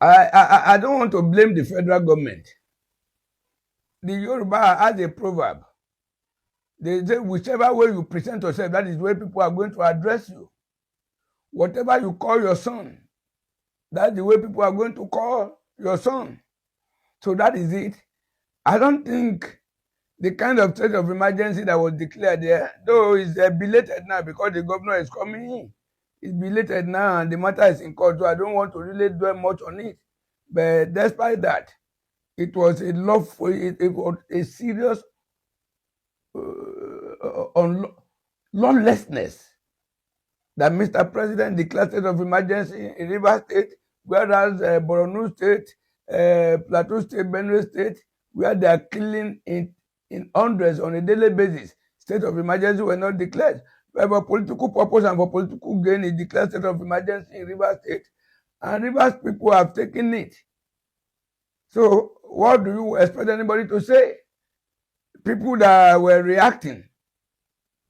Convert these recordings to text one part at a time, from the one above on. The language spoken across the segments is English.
I don't want to blame the federal government. The Yoruba has a proverb. They say, whichever way you present yourself, that is the way people are going to address you. Whatever you call your son, that's the way people are going to call your son. So that is it. I don't think the kind of state of emergency that was declared there, though it's belated now because the governor is coming in. It's belated now and the matter is in court, so I don't want to really dwell much on it. But despite that, it was a lawful, it was a serious lawlessness that Mr. President declared state of emergency in Rivers State, whereas Borno State, Plateau State, Benue State, where they are killing in hundreds on a daily basis, state of emergency were not declared. But for political purpose and for political gain, he declared state of emergency in Rivers State, and Rivers people have taken it. So what do you expect anybody to say? People that were reacting,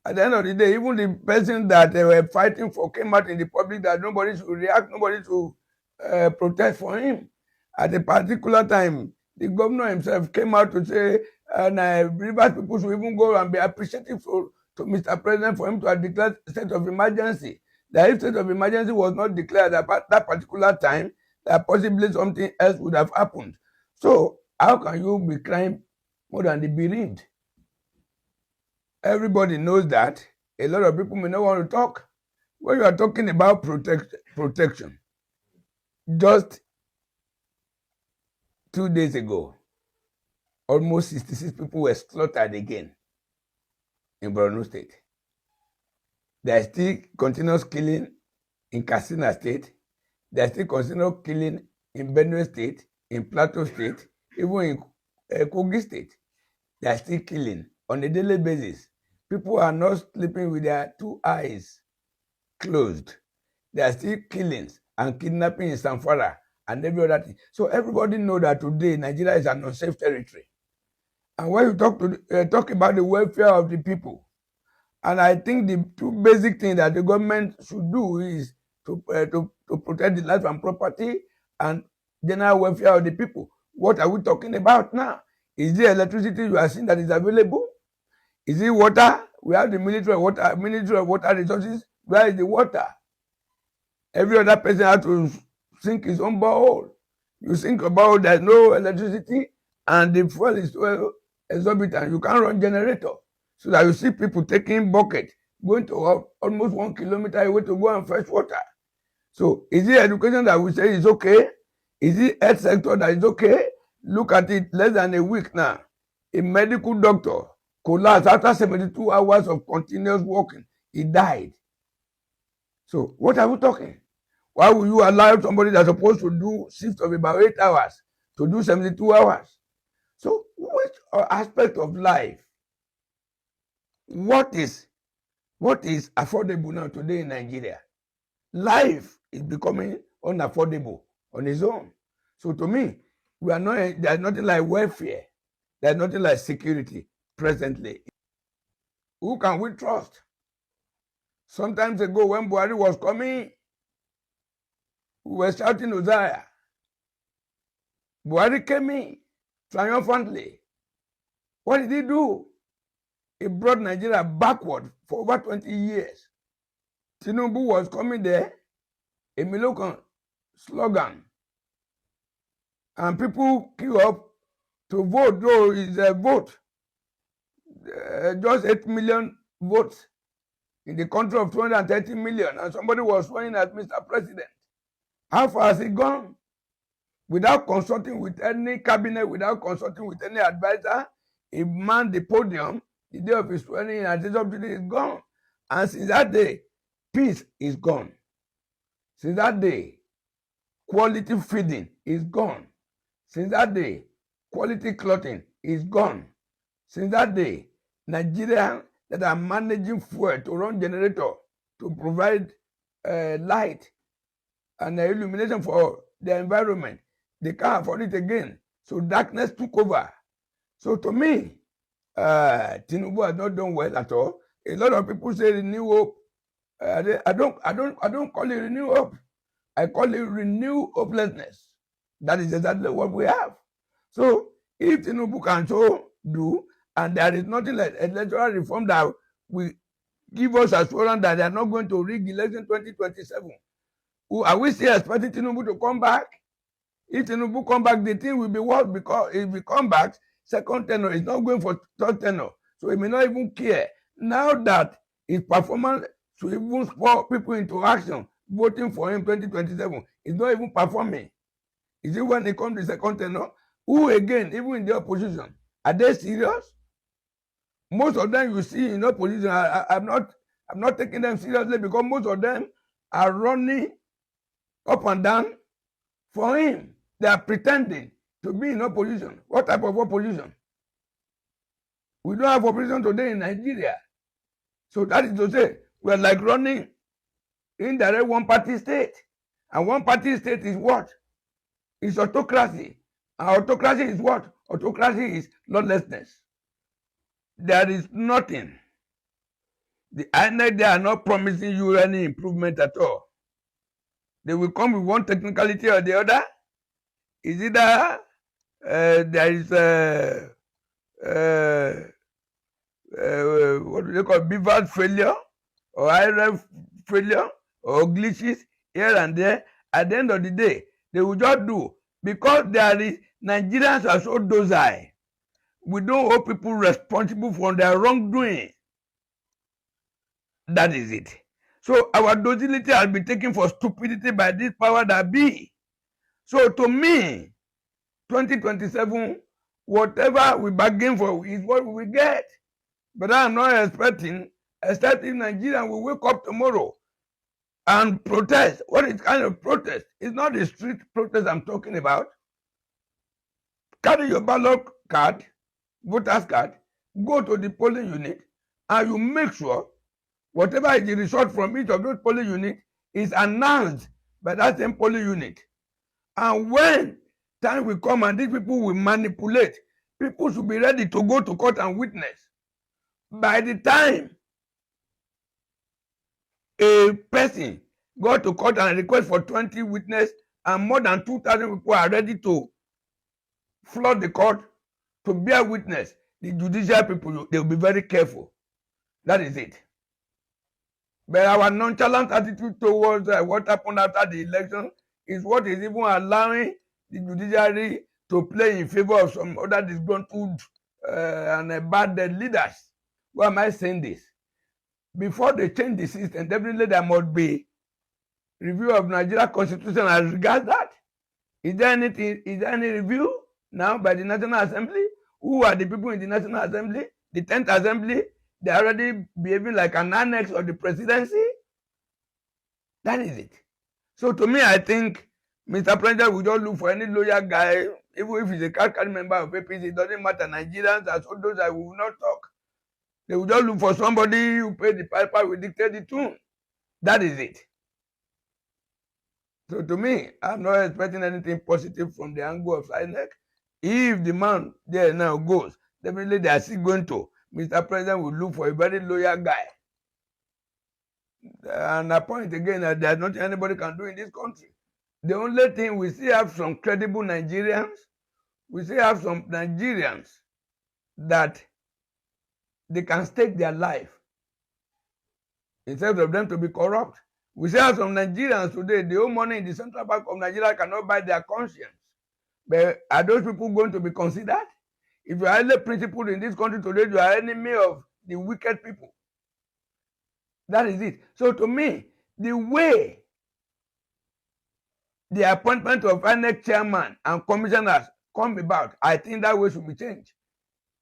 at the end of the day, even the person that they were fighting for came out in the public that nobody should react, nobody should protest for him. At a particular time, the governor himself came out to say, and Rivers people should even go and be appreciative to Mr. President for him to have declared state of emergency. That if state of emergency was not declared at that particular time, that possibly something else would have happened. So how can you be crying more than the bereaved? Everybody knows that. A lot of people may not want to talk. When you are talking about protection, just 2 days ago, almost 66 people were slaughtered again in Borno State. There is still continuous killing in Katsina State. There is still continuous killing in Benue State, in Plateau State, even in Kogi State. They are still killing on a daily basis. People are not sleeping with their two eyes closed. There are still killings and kidnapping in Zamfara and every other thing. So everybody knows that today Nigeria is an unsafe territory. And when you talk about the welfare of the people, and I think the two basic things that the government should do is to protect the life and property and general welfare of the people. What are we talking about now? Is there electricity you are seeing that is available? Is it water? We have the Ministry of Water Resources. Where is the water? Every other person has to sink his own borehole. You sink a borehole, there's no electricity, and the fuel is so exorbitant. You can't run generator. So that you see people taking bucket, going to almost 1 kilometer away to go and fetch water. So is it education that we say is okay? Is it health sector that is okay? Look at it, less than a week now. A medical doctor collapsed after 72 hours of continuous walking. He died. So what are we talking? Why will you allow somebody that's supposed to do shift of about 8 hours to do 72 hours? So which aspect of life? What is affordable now today in Nigeria? Life is becoming unaffordable on its own. So to me, there's nothing like welfare. There's nothing like security presently. Who can we trust? Sometimes ago when Buhari was coming, we were shouting Uzziah. Buhari came in triumphantly. What did he do? He brought Nigeria backward for over 20 years. Tinubu was coming there, a Milokan slogan. And people queue up to vote, though it's a vote. Just 8 million votes in the country of 230 million. And somebody was swearing as Mr. President. How far has he gone? Without consulting with any cabinet, without consulting with any advisor, he manned the podium. The day of his swearing in, and this opportunity is gone. And since that day, peace is gone. Since that day, quality feeding is gone. Since that day, quality clothing is gone. Since that day, Nigerians that are managing fuel to run generator to provide light and illumination for the environment, they can't afford it again. So darkness took over. So to me, Tinubu has not done well at all. A lot of people say renew hope. I don't call it renew hope. I call it renew hopelessness. That is exactly what we have. So if Tinubu can so do, and there is nothing like electoral reform that will give us assurance that they are not going to rig election 2027, are we still expecting Tinubu to come back? If Tinubu come back, the thing will be worse, because if he come back, second tenure is not going for third tenure. So he may not even care. Now that his performance to even spur people into action, voting for him 2027, is not even performing. Is it when it comes to second tenure? Who again, even in the opposition, are they serious? Most of them you see in opposition, I'm not taking them seriously, because most of them are running up and down for him. They are pretending to be in opposition. What type of opposition? We don't have opposition today in Nigeria. So that is to say, we are like running indirect one-party state. And one-party state is what? It's autocracy. And autocracy is what? Autocracy is lawlessness. There is nothing. The INEC, they are not promising you any improvement at all. They will come with one technicality or the other. Is either there is what do they call beaver failure, or IRF failure, or glitches here and there. At the end of the day, they will just do, because there is Nigerians are so docile. We don't hold people responsible for their wrongdoing. That is it. So our docility has been taken for stupidity by this power that be. So to me, 2027, whatever we bargain for is what we will get. But I'm not expecting, except if Nigerians will wake up tomorrow and protest. What is kind of protest? It's not the street protest I'm talking about. Carry your ballot card, voter's card, go to the polling unit, and you make sure whatever is the result from each of those polling units is announced by that same polling unit. And when time will come and these people will manipulate, people should be ready to go to court and witness. By the time a person go to court and request for 20 witnesses, and more than 2,000 people are ready to flood the court to bear witness, the judicial people, they will be very careful. That is it. But our nonchalant attitude towards what happened after the election is what is even allowing the judiciary to play in favor of some other disgruntled and bad leaders. Why am I saying this? Before they change the system, definitely there must be review of Nigeria Constitution as regards that. Is there any review now by the National Assembly? Who are the people in the National Assembly? The 10th Assembly? They are already behaving like an annex of the presidency? That is it. So to me, I think Mr. President will just look for any loyal guy, even if he's a card member of APC, it doesn't matter. Nigerians are so those that will not talk. They will just look for somebody who pay the piper, will dictate the tune. That is it. So to me, I'm not expecting anything positive from the angle of INEC. If the man there now goes, definitely they are still going to. Mr. President will look for a very loyal guy. And I point again that there's nothing anybody can do in this country. The only thing, we still have some credible Nigerians. We still have some Nigerians that they can stake their life instead of them to be corrupt. We still have some Nigerians today, the own money in the Central Bank of Nigeria cannot buy their conscience. But are those people going to be considered? If you are highly principled in this country today, you are enemy of the wicked people. That is it. So to me, the way the appointment of INEC chairman and commissioners come about, I think that way should be changed.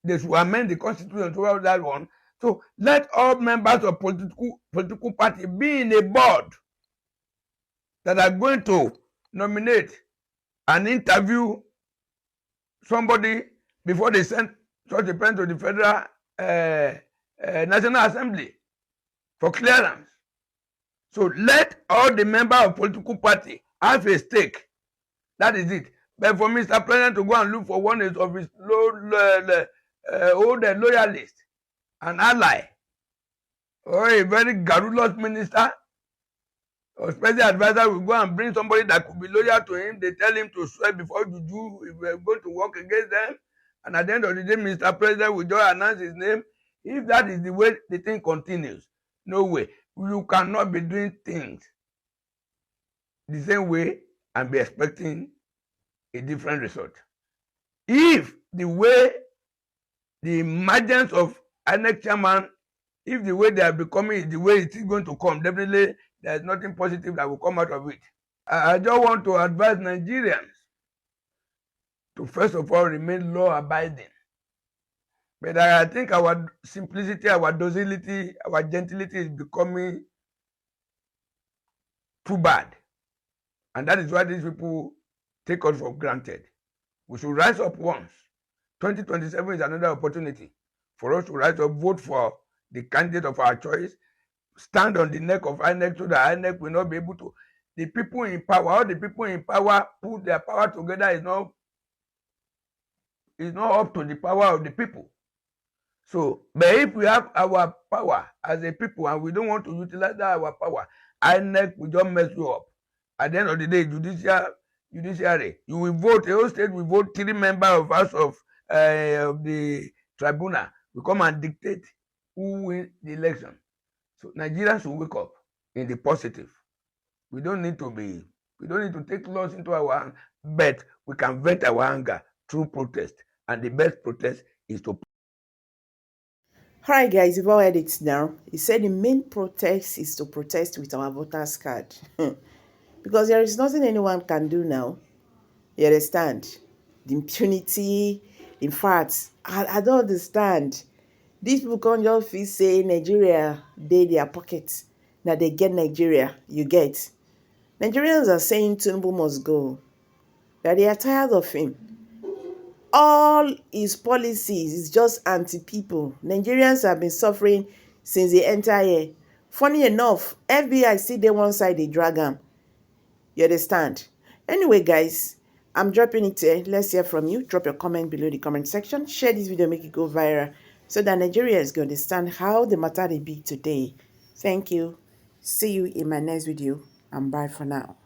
They should amend the constitution to that one. So let all members of political party be in a board that are going to nominate and interview somebody before they send such a person to the Federal National Assembly for clearance. So let all the members of political party have a stake. That is it. But for Mr. President to go and look for one of his old loyalists, an ally, or a very garrulous minister, Or special advisor will go and bring somebody that could be loyal to him. They tell him to swear before juju if we are going to work against them. And at the end of the day, Mr. President will just announce his name. If that is the way the thing continues, no way. You cannot be doing things the same way and be expecting a different result. If the way the emergence of INEC chairman, if the way they are becoming is the way it is going to come, definitely there is nothing positive that will come out of it. I just want to advise Nigerians to first of all remain law abiding. But I think our simplicity, our docility, our gentility is becoming too bad. And that is why these people take us for granted. We should rise up once. 2027 is another opportunity for us to rise up, vote for the candidate of our choice, stand on the neck of INEC so that INEC will not be able to. The people in power, all the people in power put their power together is not up to the power of the people. So, but if we have our power as a people and we don't want to utilize that our power, INEC will just mess you up. At the end of the day, judiciary, you will vote, the whole state will vote 3 members of House of the tribunal will come and dictate who wins the election. So Nigerians should wake up in the positive. We don't need to take laws into our hands, but we can vent our anger through protest. And the best protest is to. Alright guys, you've all heard it now. He said the main protest is to protest with our voters card. Because there is nothing anyone can do now. You understand? The impunity, in fact, I don't understand. These people can't just feel say Nigeria, they their pockets. Now they get Nigeria, you get. Nigerians are saying Tinubu must go. That they are tired of him. All his policies is just anti-people. Nigerians have been suffering since they enter here. Funny enough, FBI see they one side they drag them. You understand? Anyway, guys, I'm dropping it here. Let's hear from you. Drop your comment below the comment section. Share this video, make it go viral so that Nigerians can understand how the matter they be today. Thank you. See you in my next video and bye for now.